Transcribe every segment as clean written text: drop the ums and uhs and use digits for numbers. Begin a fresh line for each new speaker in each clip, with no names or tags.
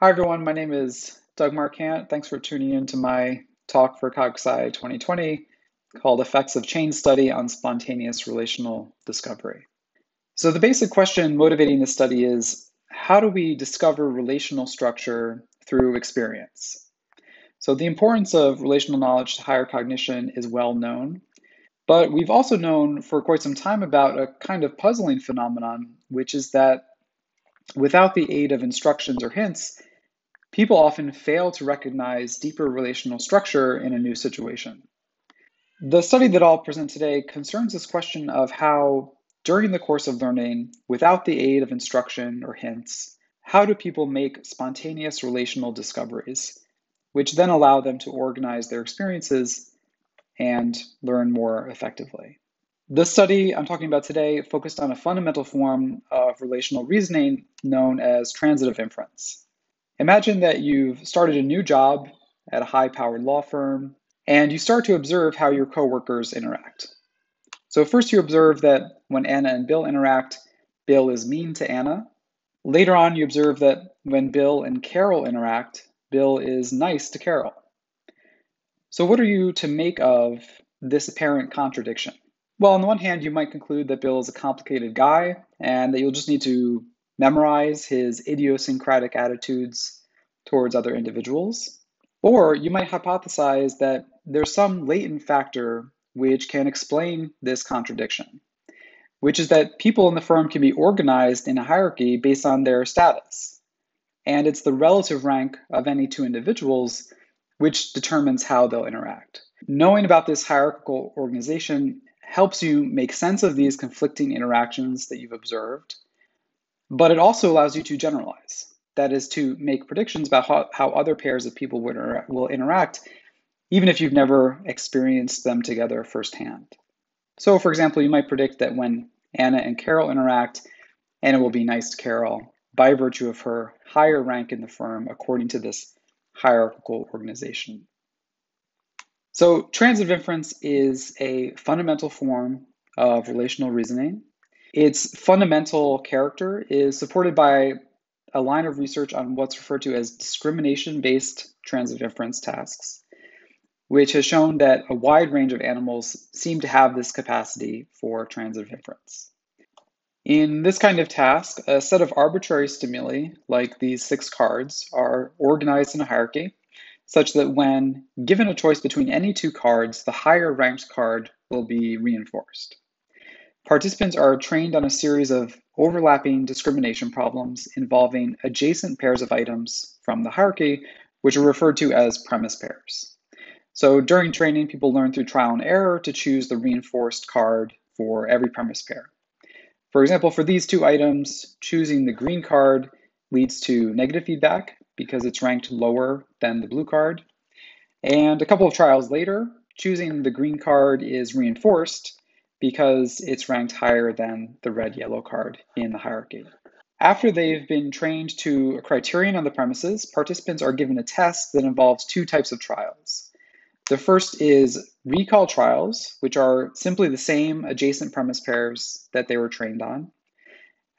Hi everyone, my name is Doug Markant. Thanks for tuning in to my talk for CogSci 2020 called Effects of Chain Study on Spontaneous Relational Discovery. So the basic question motivating this study is, how do we discover relational structure through experience? So the importance of relational knowledge to higher cognition is well known, but we've also known for quite some time about a kind of puzzling phenomenon, which is that without the aid of instructions or hints, people often fail to recognize deeper relational structure in a new situation. The study that I'll present today concerns this question of how, during the course of learning, without the aid of instruction or hints, how do people make spontaneous relational discoveries, which then allow them to organize their experiences and learn more effectively. The study I'm talking about today focused on a fundamental form of relational reasoning known as transitive inference. Imagine that you've started a new job at a high-powered law firm, and you start to observe how your coworkers interact. So first you observe that when Anna and Bill interact, Bill is mean to Anna. Later on, you observe that when Bill and Carol interact, Bill is nice to Carol. So what are you to make of this apparent contradiction? Well, on the one hand, you might conclude that Bill is a complicated guy and that you'll just need to memorize his idiosyncratic attitudes towards other individuals. Or you might hypothesize that there's some latent factor which can explain this contradiction, which is that people in the firm can be organized in a hierarchy based on their status. And it's the relative rank of any two individuals which determines how they'll interact. Knowing about this hierarchical organization helps you make sense of these conflicting interactions that you've observed, but it also allows you to generalize. That is, to make predictions about how other pairs of people will interact, even if you've never experienced them together firsthand. So, for example, you might predict that when Anna and Carol interact, Anna will be nice to Carol by virtue of her higher rank in the firm according to this hierarchical organization. So transitive inference is a fundamental form of relational reasoning. Its fundamental character is supported by a line of research on what's referred to as discrimination-based transitive inference tasks, which has shown that a wide range of animals seem to have this capacity for transitive inference. In this kind of task, a set of arbitrary stimuli, like these 6 cards, are organized in a hierarchy, such that when given a choice between any 2 cards, the higher ranked card will be reinforced. Participants are trained on a series of overlapping discrimination problems involving adjacent pairs of items from the hierarchy, which are referred to as premise pairs. So during training, people learn through trial and error to choose the reinforced card for every premise pair. For example, for these 2 items, choosing the green card leads to negative feedback because it's ranked lower than the blue card. And a couple of trials later, choosing the green card is reinforced because it's ranked higher than the red-yellow card in the hierarchy. After they've been trained to a criterion on the premises, participants are given a test that involves 2 types of trials. The first is recall trials, which are simply the same adjacent premise pairs that they were trained on.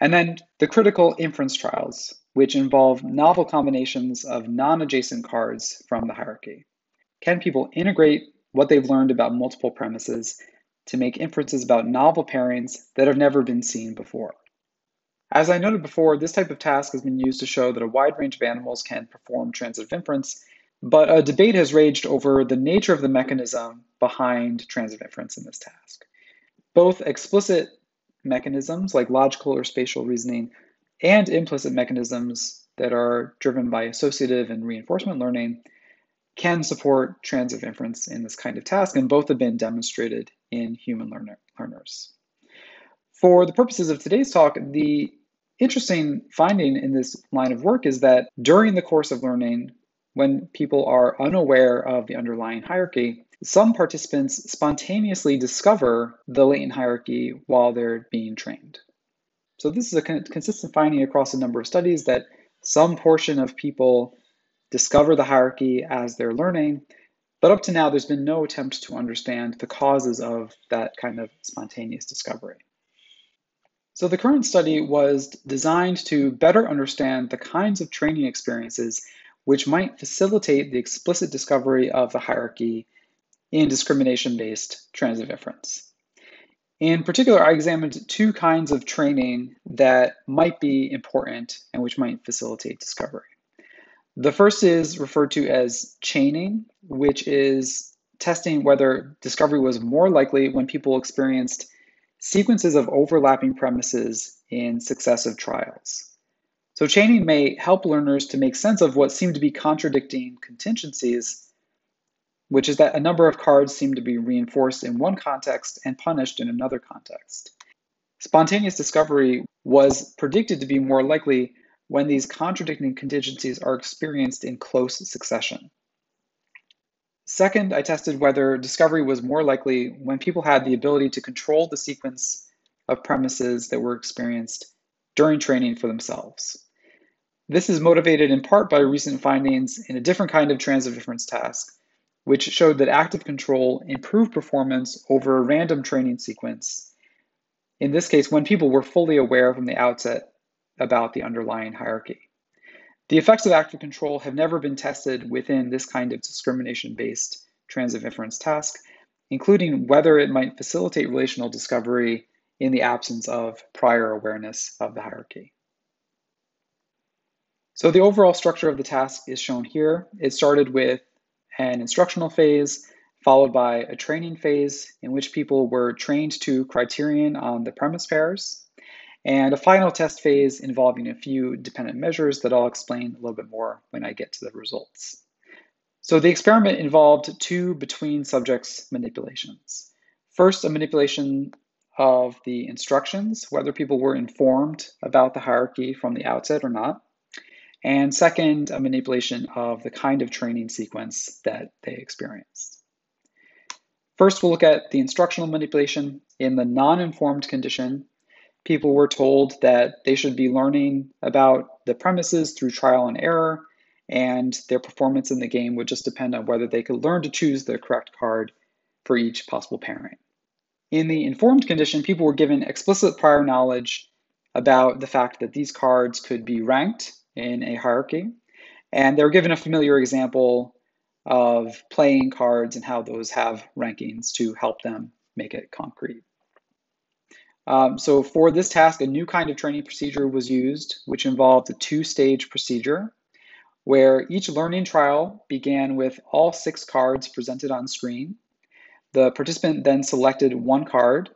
And then the critical inference trials, which involve novel combinations of non-adjacent cards from the hierarchy. Can people integrate what they've learned about multiple premises to make inferences about novel pairings that have never been seen before? As I noted before, this type of task has been used to show that a wide range of animals can perform transitive inference, but a debate has raged over the nature of the mechanism behind transitive inference in this task. Both explicit mechanisms like logical or spatial reasoning and implicit mechanisms that are driven by associative and reinforcement learning can support transitive inference in this kind of task, and both have been demonstrated in human learners. For the purposes of today's talk, the interesting finding in this line of work is that during the course of learning, when people are unaware of the underlying hierarchy, some participants spontaneously discover the latent hierarchy while they're being trained. So this is a consistent finding across a number of studies that some portion of people discover the hierarchy as they're learning, but up to now, there's been no attempt to understand the causes of that kind of spontaneous discovery. So the current study was designed to better understand the kinds of training experiences which might facilitate the explicit discovery of the hierarchy in discrimination-based transitive inference. In particular, I examined two kinds of training that might be important and which might facilitate discovery. The first is referred to as chaining, which is testing whether discovery was more likely when people experienced sequences of overlapping premises in successive trials. So chaining may help learners to make sense of what seem to be contradicting contingencies, which is that a number of cards seem to be reinforced in one context and punished in another context. Spontaneous discovery was predicted to be more likely when these contradicting contingencies are experienced in close succession. Second, I tested whether discovery was more likely when people had the ability to control the sequence of premises that were experienced during training for themselves. This is motivated in part by recent findings in a different kind of transitive inference task, which showed that active control improved performance over a random training sequence. In this case, when people were fully aware from the outset about the underlying hierarchy. The effects of active control have never been tested within this kind of discrimination-based transitive inference task, including whether it might facilitate relational discovery in the absence of prior awareness of the hierarchy. So the overall structure of the task is shown here. It started with an instructional phase, followed by a training phase in which people were trained to criterion on the premise pairs, and a final test phase involving a few dependent measures that I'll explain a little bit more when I get to the results. So the experiment involved two between subjects manipulations. First, a manipulation of the instructions, whether people were informed about the hierarchy from the outset or not. And second, a manipulation of the kind of training sequence that they experienced. First, we'll look at the instructional manipulation. In the non-informed condition, people were told that they should be learning about the premises through trial and error, and their performance in the game would just depend on whether they could learn to choose the correct card for each possible pairing. In the informed condition, people were given explicit prior knowledge about the fact that these cards could be ranked in a hierarchy, and they were given a familiar example of playing cards and how those have rankings to help them make it concrete. So for this task, a new kind of training procedure was used, which involved a two-stage procedure where each learning trial began with all 6 cards presented on screen. The participant then selected one card.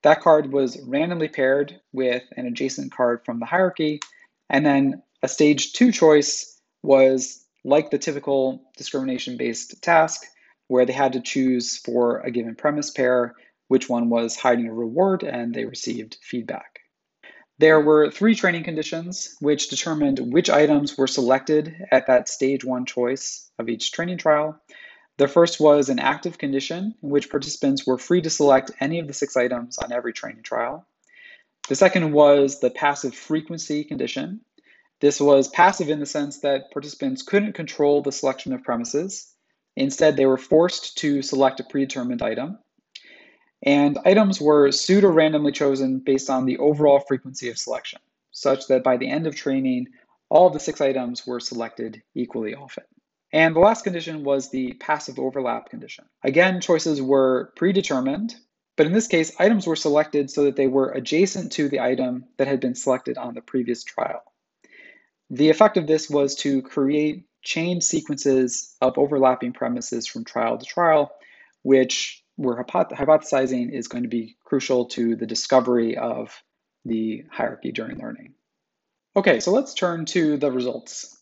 That card was randomly paired with an adjacent card from the hierarchy, and then a stage 2 choice was like the typical discrimination-based task, where they had to choose for a given premise pair which one was hiding a reward, and they received feedback. There were 3 training conditions which determined which items were selected at that stage 1 choice of each training trial. The first was an active condition in which participants were free to select any of the 6 items on every training trial. The second was the passive frequency condition. This was passive in the sense that participants couldn't control the selection of premises. Instead, they were forced to select a predetermined item. And items were pseudo-randomly chosen based on the overall frequency of selection, such that by the end of training, all the 6 items were selected equally often. And the last condition was the passive overlap condition. Again, choices were predetermined, but in this case, items were selected so that they were adjacent to the item that had been selected on the previous trial. The effect of this was to create chained sequences of overlapping premises from trial to trial, which we're hypothesizing is going to be crucial to the discovery of the hierarchy during learning. Okay, so let's turn to the results.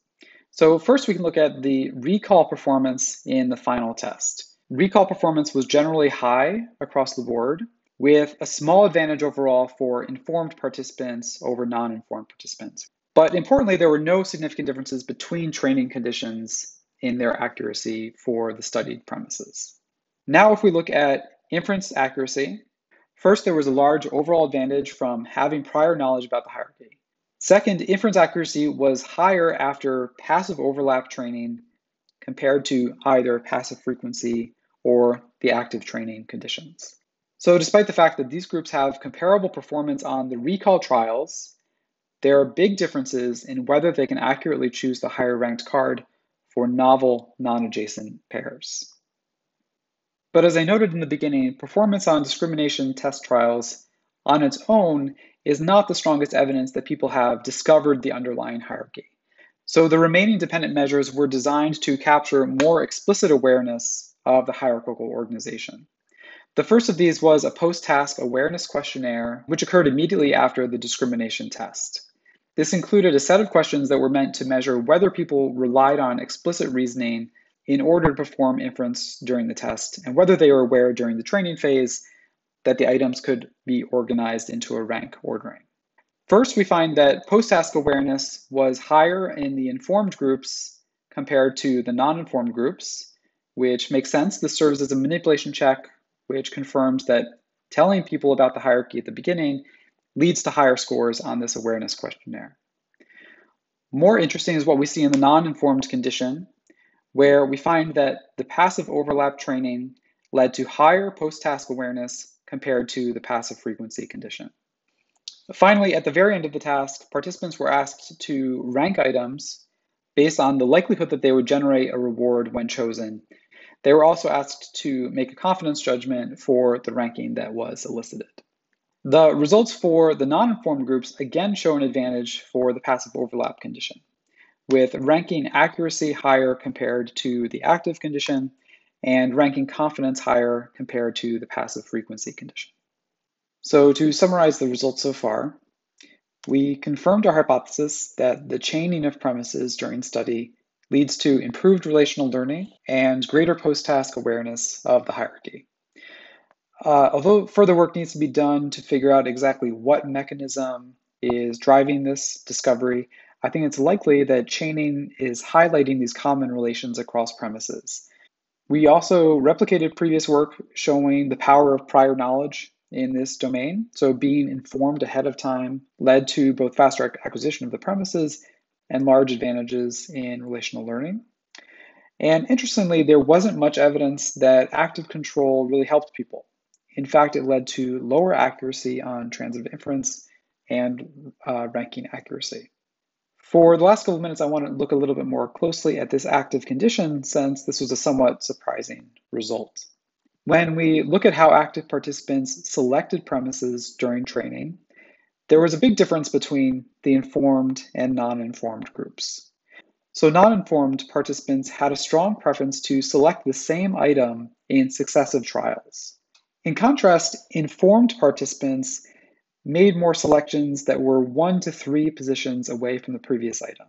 So first we can look at the recall performance in the final test. Recall performance was generally high across the board, with a small advantage overall for informed participants over non-informed participants. But importantly, there were no significant differences between training conditions in their accuracy for the studied premises. Now, if we look at inference accuracy, first, there was a large overall advantage from having prior knowledge about the hierarchy. Second, inference accuracy was higher after passive overlap training compared to either passive frequency or the active training conditions. So despite the fact that these groups have comparable performance on the recall trials, there are big differences in whether they can accurately choose the higher ranked card for novel non-adjacent pairs. But as I noted in the beginning, performance on discrimination test trials on its own is not the strongest evidence that people have discovered the underlying hierarchy. So the remaining dependent measures were designed to capture more explicit awareness of the hierarchical organization. The first of these was a post-task awareness questionnaire, which occurred immediately after the discrimination test. This included a set of questions that were meant to measure whether people relied on explicit reasoning in order to perform inference during the test, and whether they were aware during the training phase that the items could be organized into a rank ordering. First, we find that post-task awareness was higher in the informed groups compared to the non-informed groups, which makes sense. This serves as a manipulation check, which confirms that telling people about the hierarchy at the beginning leads to higher scores on this awareness questionnaire. More interesting is what we see in the non-informed condition, where we find that the passive overlap training led to higher post-task awareness compared to the passive frequency condition. Finally, at the very end of the task, participants were asked to rank items based on the likelihood that they would generate a reward when chosen. They were also asked to make a confidence judgment for the ranking that was elicited. The results for the non-informed groups again show an advantage for the passive overlap condition, with ranking accuracy higher compared to the active condition and ranking confidence higher compared to the passive frequency condition. So to summarize the results so far, we confirmed our hypothesis that the chaining of premises during study leads to improved relational learning and greater post-task awareness of the hierarchy. Although further work needs to be done to figure out exactly what mechanism is driving this discovery, I think it's likely that chaining is highlighting these common relations across premises. We also replicated previous work showing the power of prior knowledge in this domain. So being informed ahead of time led to both faster acquisition of the premises and large advantages in relational learning. And interestingly, there wasn't much evidence that active control really helped people. In fact, it led to lower accuracy on transitive inference and ranking accuracy. For the last couple of minutes, I want to look a little bit more closely at this active condition, since this was a somewhat surprising result. When we look at how active participants selected premises during training, there was a big difference between the informed and non-informed groups. So non-informed participants had a strong preference to select the same item in successive trials. In contrast, informed participants made more selections that were 1 to 3 positions away from the previous item,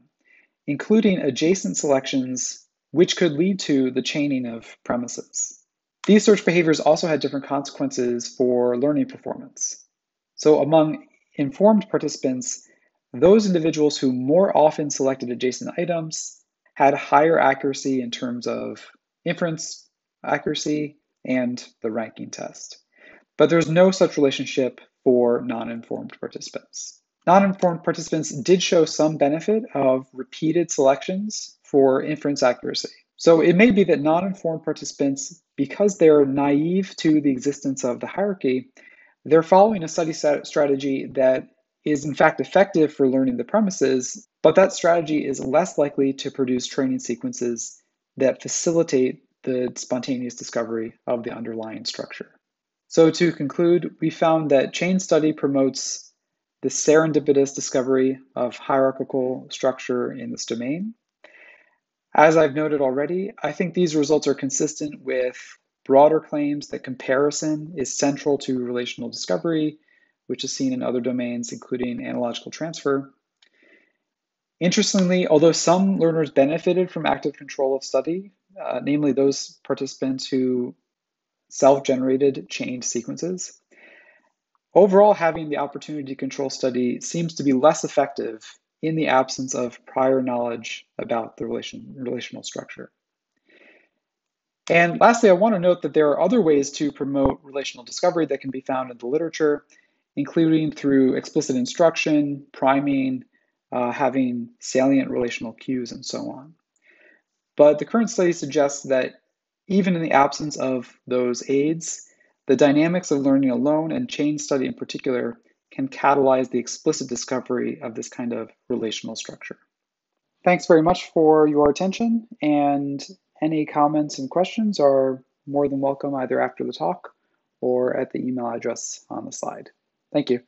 including adjacent selections which could lead to the chaining of premises. These search behaviors also had different consequences for learning performance. So among informed participants, those individuals who more often selected adjacent items had higher accuracy in terms of inference accuracy and the ranking test. But there's no such relationship for non-informed participants. Non-informed participants did show some benefit of repeated selections for inference accuracy. So it may be that non-informed participants, because they're naive to the existence of the hierarchy, they're following a study strategy that is in fact effective for learning the premises, but that strategy is less likely to produce training sequences that facilitate the spontaneous discovery of the underlying structure. So to conclude, we found that chain study promotes the serendipitous discovery of hierarchical structure in this domain. As I've noted already, I think these results are consistent with broader claims that comparison is central to relational discovery, which is seen in other domains, including analogical transfer. Interestingly, although some learners benefited from active control of study, namely those participants who self-generated chained sequences, overall having the opportunity to control study seems to be less effective in the absence of prior knowledge about the relational structure. And lastly, I want to note that there are other ways to promote relational discovery that can be found in the literature, including through explicit instruction, priming, having salient relational cues, and so on. But the current study suggests that even in the absence of those aids, The dynamics of learning alone and chain study in particular can catalyze the explicit discovery of this kind of relational structure. Thanks very much for your attention, and any comments and questions are more than welcome either after the talk or at the email address on the slide. Thank you.